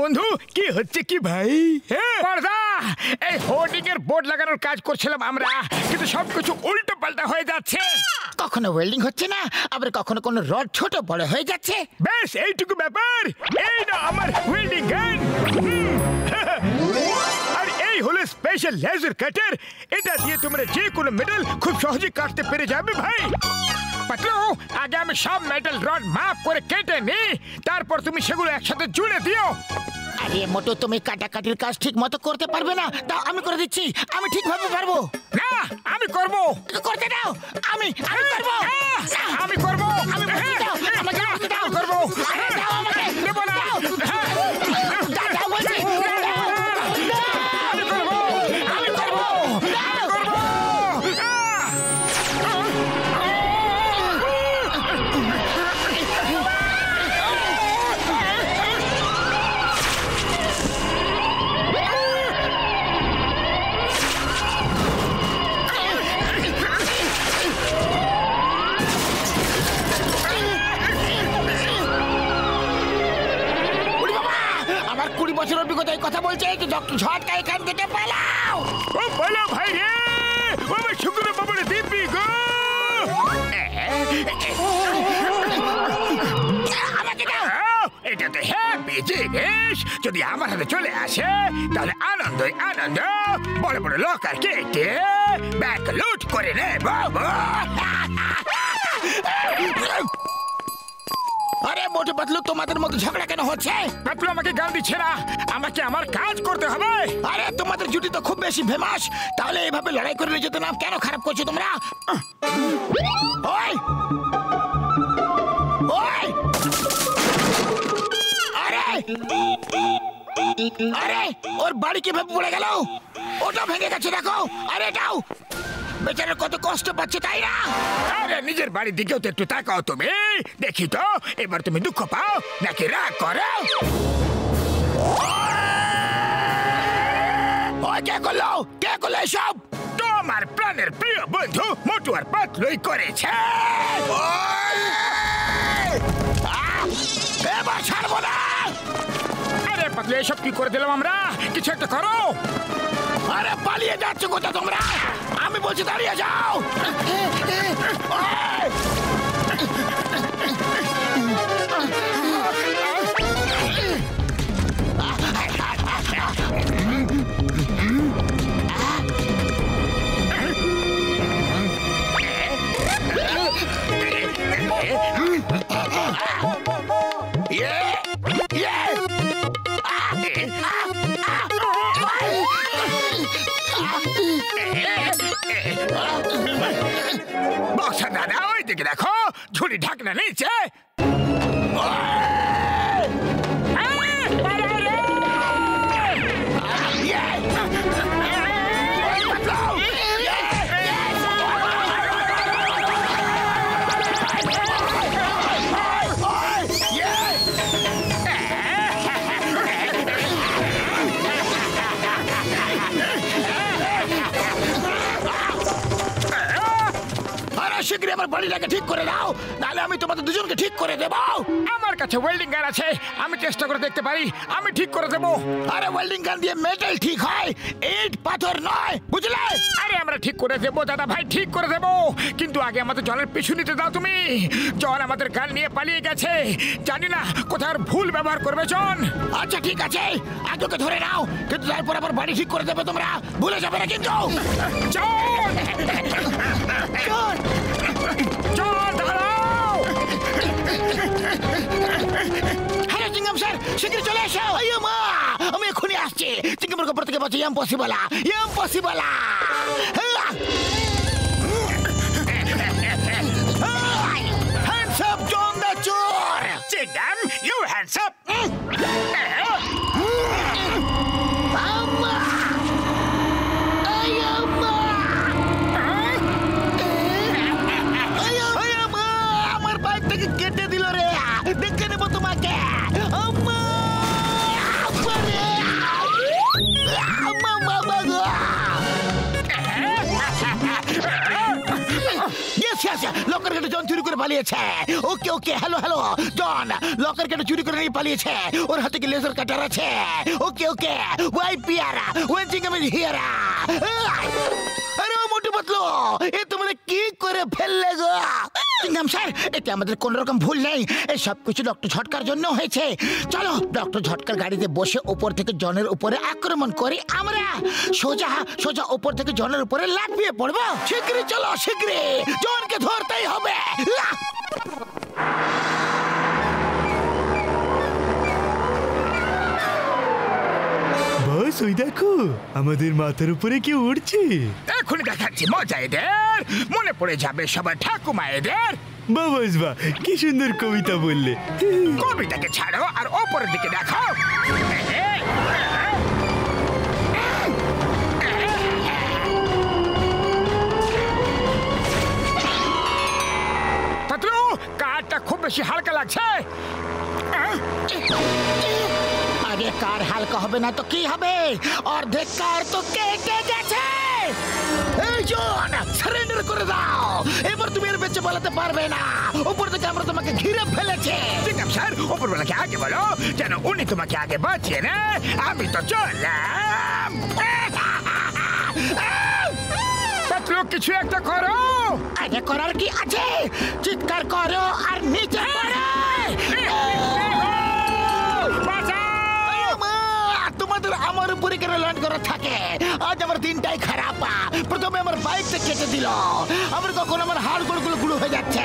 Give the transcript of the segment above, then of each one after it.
বন্ধু কি হচ্ছে কি ভাই? এই হোর্ডিং এর বোর্ড লাগানোর কাজ করছিলাম আমরা, কিন্তু সবকিছু উল্টো পাল্টা হয়ে যাচ্ছে। কখনো ওয়েল্ডিং হচ্ছে না, আবার কখনো কোনো রড ছোট বড় হয়ে যাচ্ছে। বেশ এইটুকু ব্যাপার। এই না আমার ওয়েল্ডিং গান, আর এই হলো স্পেশাল লেজার কাটার। এটা দিয়ে তোমরা যে কোনো মেটাল খুব সহজে কাটতে পেরে যাবে ভাই। পাতলু, আগে আমি সব মেটাল রড মাপ করে কেটে নি, তারপর তুমি সেগুলো একসাথে জুড়ে দিও। আরে মোটো, তুমি কাটাকাটির কাজ ঠিক মতো করতে পারবে না। দাও, আমি করে দিচ্ছি। আমি ঠিকভাবে পারবো না, আমি করব। করতে দাও। আমি করবো। আমি করব। আমি বলছি দাও, আমাকে করতে দাও। করব। আরে দাও আমাকে। দেব না। দাও বলছি। আমি করব। আমি করব। দাও। করব। আমার 20 বছর অভিজ্ঞতায় কথা বলছে, একটু ঝটকা এখান থেকে পালাও। ও বলো ভাই রে, ও আমার শুকনো বাবার দিব্যি গো। আমাকে দাও। এটা তো হ্যাপি জিনিস। যদি আমার হাতে চলে আসে তাহলে আনন্দই আনন্দ। বড় বড় লকার কেটে ব্যাগ লুট করে নে বাবা। আরে মোটু পাতলু, তোমাদের মধ্যে ঝগড়া কেন হচ্ছে? পাতলু আমাকে গান দিচ্ছে না, আমাকে আমার কাজ করতে হবে। আরে তোমাদের জুটি তো খুব বেশি ফেমাস, তাহলে এইভাবে লড়াই করে নিজেদের নাম কেন খারাপ করছো তোমরা? ওই ওই, আরে আরে ওর বাড়ি কিভাবে পড়ে গেল? ওটা ভেঙে গেছে দেখো। আরে এটাও, বেচারা কত কষ্ট পাচ্ছে, তাই না? আরে নিজের বাড়ির দিকেও তো একটু তাকাও তুমি। দেখি তো এবার তুমি দুঃখ পাও নাকি রাগ করো? ওই কে করলো? কে করলো এসব? তোমার প্রাণের প্রিয় বন্ধু মোটু আর পাতলুই করেছে। এবার ছাড়বো না। আরে পাতলু, এসব কি করে দিলাম আমরা? কিছু একটা করো। আরে পালিয়ে যাচ্ছ কোথা তোমরা? আমি বলছি দাঁড়িয়ে যাও। বক্সা দাদা, ওই দিকে দেখো, ঝুড়ি ঢাকনা নিচে। শীঘ্রই আমার বাড়িটাকে ঠিক করে দাও, নাহলে আমি তোমাদের দুজনকে ঠিক করে দেব। আমার কাছে ওয়েল্ডিং গান আছে, আমি চেষ্টা করে দেখতে পারি, আমি ঠিক করে দেব। আরে ওয়েল্ডিং গান দিয়ে মেটাল ঠিক হয়, ইট পাথর নয়, বুঝলে? আরে আমরা ঠিক করে দেব দাদা ভাই, ঠিক করে দেব, কিন্তু আগে আমাদের জলের পিছু নিতে দাও তুমি। জন আমাদের গান নিয়ে পালিয়ে গেছে, জানি না কোথাও ভুল ব্যবহার করবে জন। আচ্ছা ঠিক আছে, আগে ওকে ধরে নাও, কিন্তু তারপর আবার বাড়ি ঠিক করে দেবে তোমরা, ভুলে যাবে না কিন্তু। জন জন জন দাঁড়াও। হ্যাঁ চিঙ্গাম স্যার, শীঘ্রই চলে এসো। আইয়ো মা, আমি এখনই আসছি। চিঙ্গামের উপর থেকে বলছি ইম্পসিবল, ইম্পসিবল। হ্যান্ডস আপ জন দা চোর। চিঙ্গাম, ইউ হ্যান্ডস আপ। আমার বাইকটাকে কেটে দিল রে, দেখে নেবো তোমাকে। কেটে জন চুরি করে পালিয়েছে। ওকে ওকে, হ্যালো হ্যালো জন, লকার কেটে চুরি করে নিয়ে পালিয়েছে। ওর হাতে কি লেজার কাটার আছে? ওকে ওকে, ওয়াই পিয়ারা ওয়েটিং আমি হিয়ারা। আরে মোটু পাতলু, এ তোমরা কি করে ফেললে গো? চিংগাম স্যার, এটা আমাদের কোন রকম ভুল নেই, এই সব কিছু ডক্টর ঝটকার জন্য হয়েছে। চলো ডক্টর ঝটকার গাড়িতে বসে উপর থেকে জনের উপরে আক্রমণ করি আমরা। সোজা সোজা উপর থেকে জনের উপরে লাফিয়ে পড়বো। শীঘ্রই চলো, শীঘ্রই জনকে ধরতেই হবে। বস, ওই দেখো আমাদের মাথার উপরে কি উড়ছে। এখনই দেখাচ্ছি মজা এদের, মনে পড়ে যাবে সবার ঠাকুমা এদের। বাবাস বা, কি সুন্দর কবিতা বললে। কবিতাকে ছাড়ো আর ওপরের দিকে দেখো। পাতলু, কারটা খুব বেশি হালকা লাগছে। আরে কার হালকা হবে না তো কি হবে, অর্ধেক কার তো কেটে গেছে। এই জন, সারেন্ডার করে দাও, এবার তুমি এর বেঁচে পালাতে পারবে না। উপর থেকে আমরা তোমাকে ঘিরে ফেলেছে। চিংগাম স্যার, উপরওয়ালাকে আগে বলো যেন উনি তোমাকে আগে বাঁচিয়ে নেয়। আমি তো চললাম। পাতলু, কিছু একটা করো। আগে করার কি আছে, চিৎকার করো আর নিচে পড়ো। তোমাদের আমার উপরে কেন ল্যান্ড করা থাকে? আজ আমার দিনটাই খারাপ। প্রথমে আমার বাইকটা কেটে দিল, আমার কখন আমার হাড় গুলো গুঁড়ো হয়ে যাচ্ছে।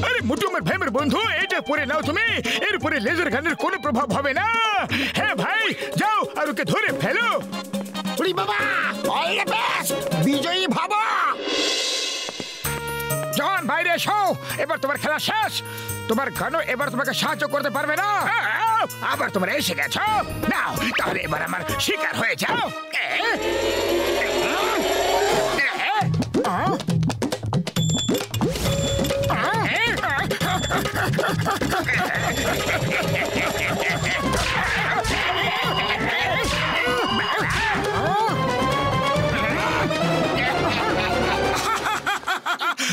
আরে মোটু, আমার ভাই, আমার বন্ধু, এটা পরে নাও তুমি। এর উপরে লেজার গানের কোনো প্রভাব হবে না। হ্যাঁ ভাই, যাও আর ওকে ধরে ফেলো। বাবা, অল দ্য বেস্ট, বিজয়ী ভাবা। জন, বাইরে এসো, এবার তোমার খেলা শেষ। তোমার গানও এবার তোমাকে সাহায্য করতে পারবে না। আবার তোমরা এসে গেছো, নাও তাহলে এবার আমার শিকার হয়ে যাও।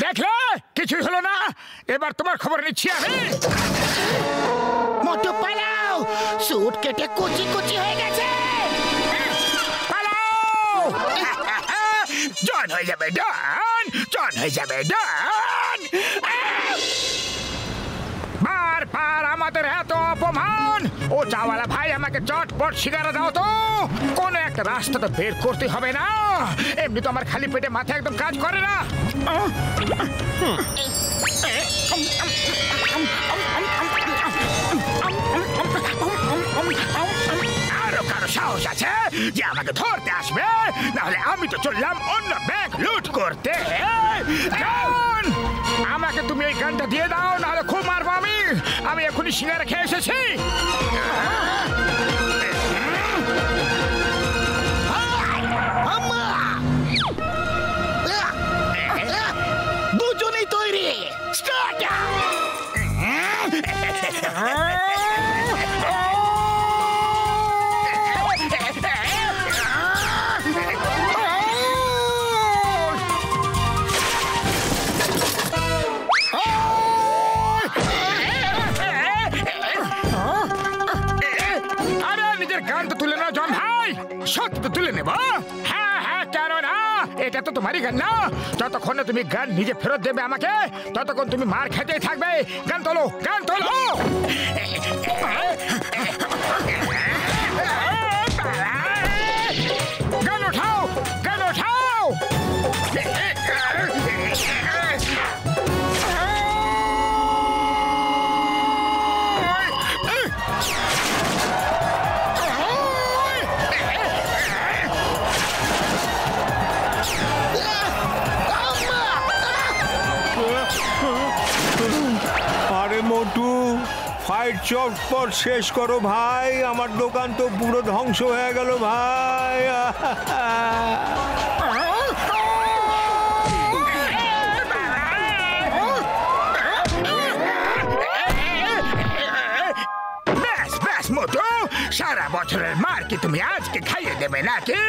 দেখলে, কিছুই হলো না। এবার তোমার খবর নিচ্ছি আমি। মোটু পালাও, স্যুট কেটে কুচি কুচি হয়ে গেছে। পালাও। জন হয়ে যাবে ডন, জন হয়ে যাবে ডন। বারবার আমাদের এত অপমান। ও চাওয়ালা ভাই, আমাকে চটপট শিকারা দাও তো। কোনো একটা রাস্তা তো বের করতে হবে না। এমনি তো আমার খালি পেটে মাথা একদম কাজ করে না। আরো কারো সাহস আছে যে আমাকে ধরতে আসবে? নাহলে আমি তো চললাম অন্য ব্যাংক লুট করতে। আমাকে তুমি এই গানটা দিয়ে দাও, নাহলে খুব মারবো আমি। আমি এখনই সিঙ্গারা খেয়ে এসেছি। দুজনেই তৈরি, স্টার্ট। সত্য তুলে নেব। হ্যাঁ হ্যাঁ, কেন না? এটা তো তোমারই গান না। যতক্ষণ না তুমি গান নিজে ফেরত দেবে আমাকে, ততক্ষণ তুমি মার খেতেই থাকবে। গান তোলো, গান তোলো। গান ওঠাও, গান ওঠাও। আরে মোটু, ফাইট চটপট শেষ করো ভাই, আমার দোকান তো পুরো ধ্বংস হয়ে গেল ভাই। ব্যাস ব্যাস, সারা বছরের মার কি তুমি আজকে খাইয়ে দেবে নাকি?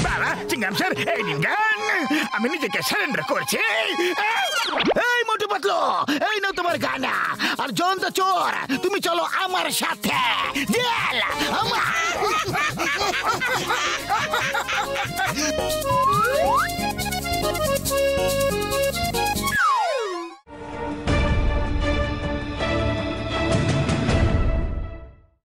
বাবা চিংগাম স্যার, এই নিন গান, আমি নিজেকে সারেন্ডার করছি। এই মোটু পাতলু, এই নাও তোমার গানা। আর জন দা চোর, তুমি চলো আমার সাথে জেল। আমার